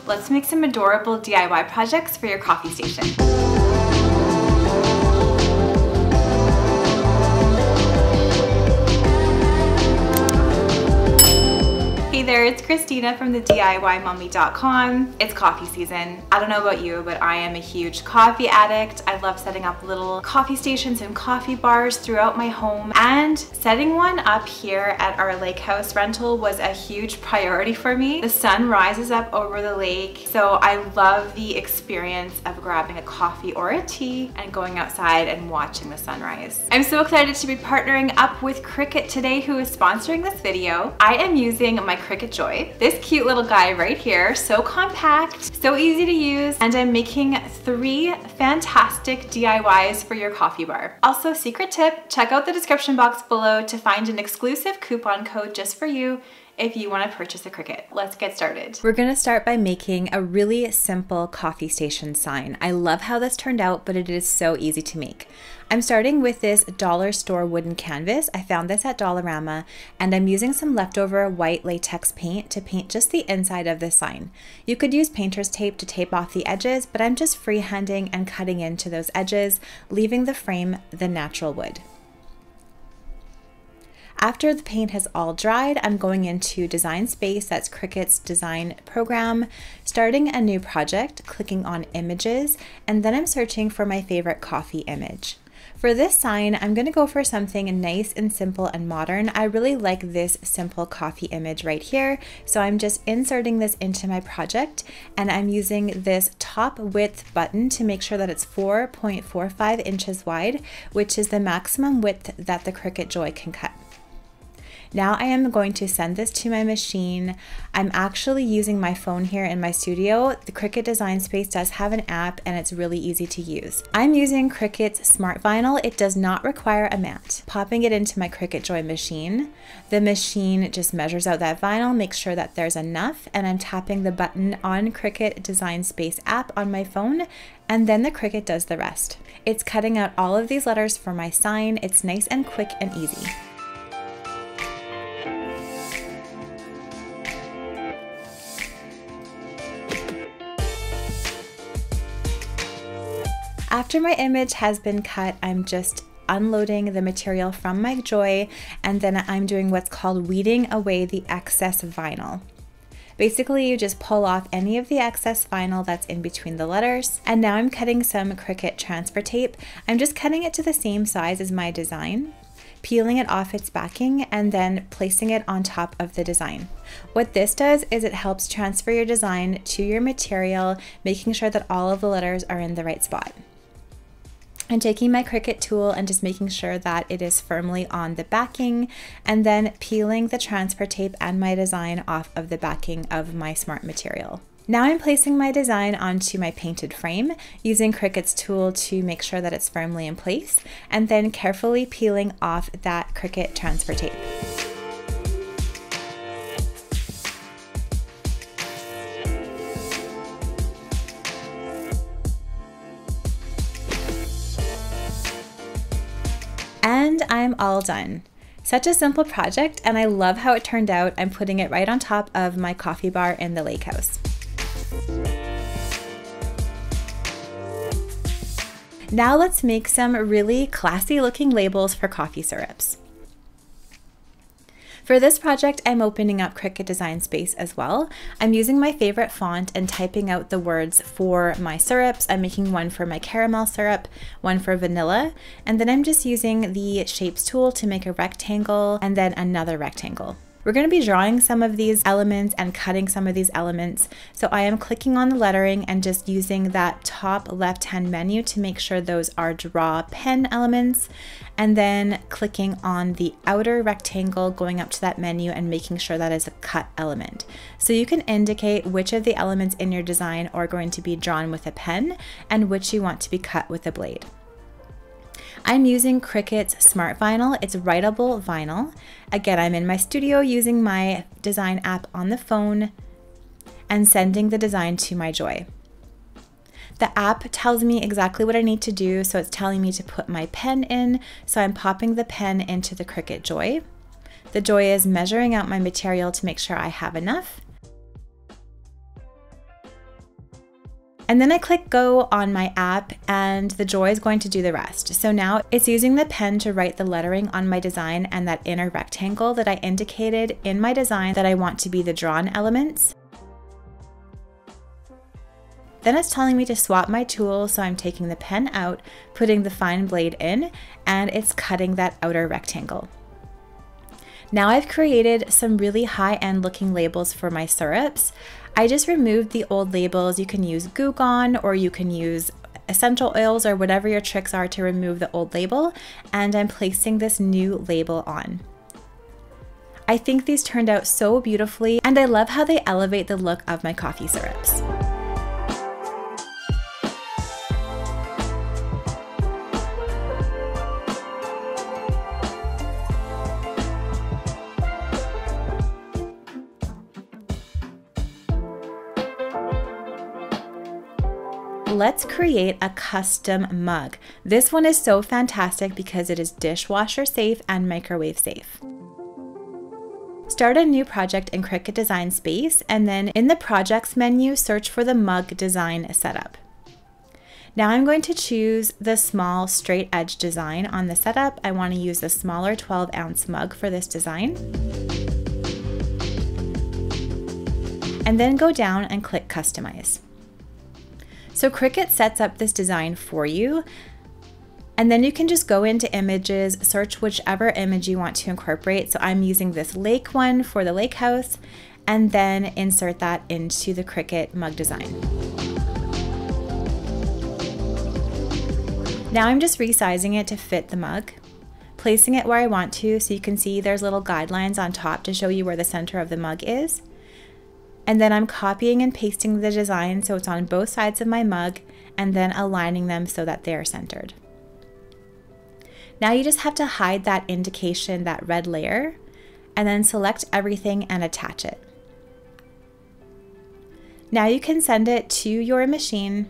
Let's make some adorable DIY projects for your coffee station. Hey there, it's Christina from the DIYmommy.com. It's coffee season. I don't know about you, but I am a huge coffee addict. I love setting up little coffee stations and coffee bars throughout my home, and setting one up here at our lake house rental was a huge priority for me. The sun rises up over the lake, so I love the experience of grabbing a coffee or a tea and going outside and watching the sunrise. I'm so excited to be partnering up with Cricut today, who is sponsoring this video. I am using my Cricut Joy, this cute little guy right here, so compact, so easy to use, and I'm making 3 fantastic DIYs for your coffee bar. Also, secret tip, check out the description box below to find an exclusive coupon code just for you if you want to purchase a Cricut. Let's get started. We're gonna start by making a really simple coffee station sign. I love how this turned out, but it is so easy to make. I'm starting with this dollar store wooden canvas. I found this at Dollarama, and I'm using some leftover white latex paint to paint just the inside of the sign. You could use painter's tape to tape off the edges, but I'm just freehanding and cutting into those edges, leaving the frame the natural wood. After the paint has all dried, I'm going into Design Space, that's Cricut's design program, starting a new project, clicking on Images, and then I'm searching for my favorite coffee image. For this sign, I'm gonna go for something nice and simple and modern. I really like this simple coffee image right here, so I'm just inserting this into my project, and I'm using this top width button to make sure that it's 4.45 inches wide, which is the maximum width that the Cricut Joy can cut. Now I am going to send this to my machine. I'm actually using my phone here in my studio. The Cricut Design Space does have an app, and it's really easy to use. I'm using Cricut's Smart Vinyl. It does not require a mat. Popping it into my Cricut Joy machine. The machine just measures out that vinyl, makes sure that there's enough, and I'm tapping the button on Cricut Design Space app on my phone, and then the Cricut does the rest. It's cutting out all of these letters for my sign. It's nice and quick and easy. After my image has been cut, I'm just unloading the material from my Joy, and then I'm doing what's called weeding away the excess vinyl. Basically, you just pull off any of the excess vinyl that's in between the letters. And now I'm cutting some Cricut transfer tape. I'm just cutting it to the same size as my design, peeling it off its backing, and then placing it on top of the design. What this does is it helps transfer your design to your material, making sure that all of the letters are in the right spot. I'm taking my Cricut tool and just making sure that it is firmly on the backing, and then peeling the transfer tape and my design off of the backing of my smart material. Now I'm placing my design onto my painted frame, using Cricut's tool to make sure that it's firmly in place, and then carefully peeling off that Cricut transfer tape. And I'm all done. Such a simple project, and I love how it turned out. I'm putting it right on top of my coffee bar in the lake house. Now let's make some really classy looking labels for coffee syrups. For this project, I'm opening up Cricut Design Space as well. I'm using my favorite font and typing out the words for my syrups. I'm making one for my caramel syrup, one for vanilla, and then I'm just using the Shapes tool to make a rectangle and then another rectangle. We're going to be drawing some of these elements and cutting some of these elements. So I am clicking on the lettering and just using that top left-hand menu to make sure those are draw pen elements, and then clicking on the outer rectangle, going up to that menu and making sure that is a cut element. So you can indicate which of the elements in your design are going to be drawn with a pen and which you want to be cut with a blade. I'm using Cricut's Smart Vinyl. It's writable vinyl. Again, I'm in my studio using my design app on the phone and sending the design to my Joy. The app tells me exactly what I need to do, so it's telling me to put my pen in, so I'm popping the pen into the Cricut Joy. The Joy is measuring out my material to make sure I have enough. And then I click go on my app and the Joy is going to do the rest. So now it's using the pen to write the lettering on my design and that inner rectangle that I indicated in my design that I want to be the drawn elements. Then it's telling me to swap my tool, so I'm taking the pen out, putting the fine blade in, and it's cutting that outer rectangle. Now I've created some really high-end looking labels for my syrups. I just removed the old labels. You can use Goo Gone or you can use essential oils or whatever your tricks are to remove the old label, and I'm placing this new label on. I think these turned out so beautifully, and I love how they elevate the look of my coffee syrups. Let's create a custom mug. This one is so fantastic because it is dishwasher safe and microwave safe. Start a new project in Cricut Design Space, and then in the projects menu, search for the mug design setup. Now I'm going to choose the small straight edge design on the setup. I want to use the smaller 12-ounce mug for this design. And then go down and click customize. So Cricut sets up this design for you, and then you can just go into images, search whichever image you want to incorporate. So I'm using this lake one for the lake house, and then insert that into the Cricut mug design. Now I'm just resizing it to fit the mug, placing it where I want to, so you can see there's little guidelines on top to show you where the center of the mug is. And then I'm copying and pasting the design so it's on both sides of my mug, and then aligning them so that they are centered. Now you just have to hide that indication, that red layer, and then select everything and attach it. Now you can send it to your machine,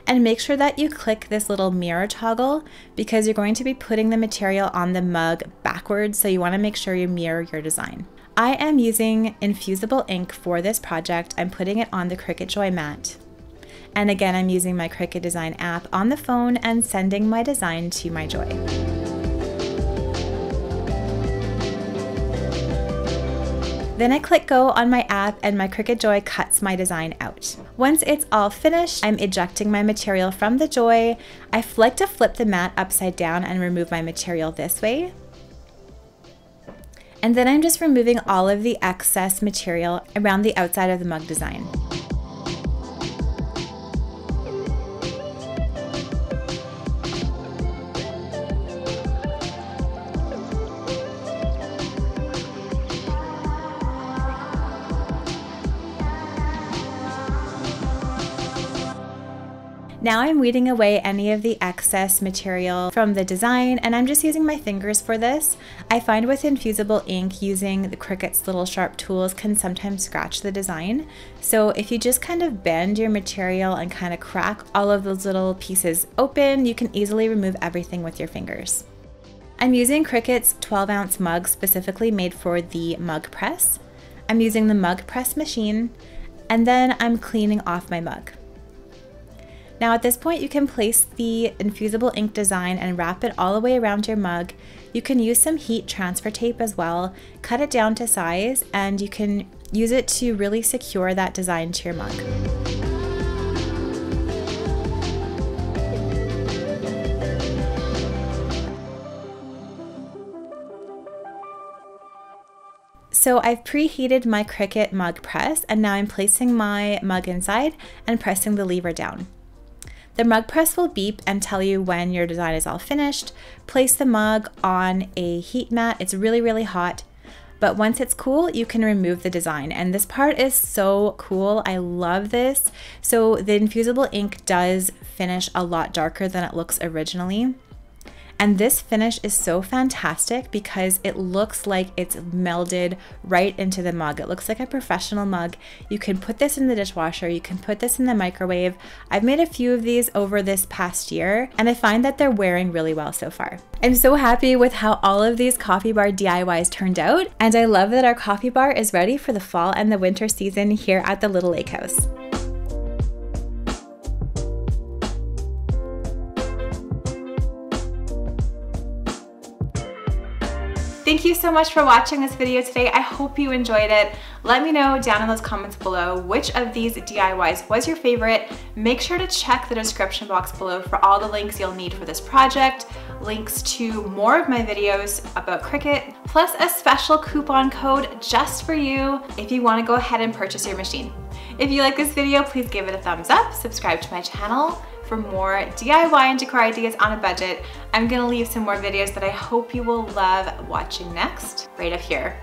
and make sure that you click this little mirror toggle because you're going to be putting the material on the mug backwards, so you want to make sure you mirror your design. I am using infusible ink for this project. I'm putting it on the Cricut Joy mat. And again, I'm using my Cricut Design app on the phone and sending my design to my Joy. Then I click go on my app and my Cricut Joy cuts my design out. Once it's all finished, I'm ejecting my material from the Joy. I like to flip the mat upside down and remove my material this way. And then I'm just removing all of the excess material around the outside of the mug design. Now I'm weeding away any of the excess material from the design, and I'm just using my fingers for this. I find with infusible ink, using the Cricut's little sharp tools can sometimes scratch the design. So if you just kind of bend your material and kind of crack all of those little pieces open, you can easily remove everything with your fingers. I'm using Cricut's 12-ounce mug specifically made for the Mug Press. I'm using the Mug Press machine, and then I'm cleaning off my mug. Now at this point you can place the infusible ink design and wrap it all the way around your mug. You can use some heat transfer tape as well, cut it down to size, and you can use it to really secure that design to your mug. So I've preheated my Cricut Mug Press, and now I'm placing my mug inside and pressing the lever down. The mug press will beep and tell you when your design is all finished. Place the mug on a heat mat. It's really, really hot, but once it's cool, you can remove the design. And this part is so cool. I love this. So the infusible ink does finish a lot darker than it looks originally. And this finish is so fantastic because it looks like it's melded right into the mug. It looks like a professional mug. You can put this in the dishwasher, you can put this in the microwave. I've made a few of these over this past year, and I find that they're wearing really well so far. I'm so happy with how all of these coffee bar DIYs turned out, and I love that our coffee bar is ready for the fall and the winter season here at the Little Lake House. Thank you so much for watching this video today. I hope you enjoyed it. Let me know down in those comments below which of these DIYs was your favorite. Make sure to check the description box below for all the links you'll need for this project, links to more of my videos about Cricut, plus a special coupon code just for you if you want to go ahead and purchase your machine. If you like this video, please give it a thumbs up, subscribe to my channel for more DIY and decor ideas on a budget. I'm gonna leave some more videos that I hope you will love watching next, right up here.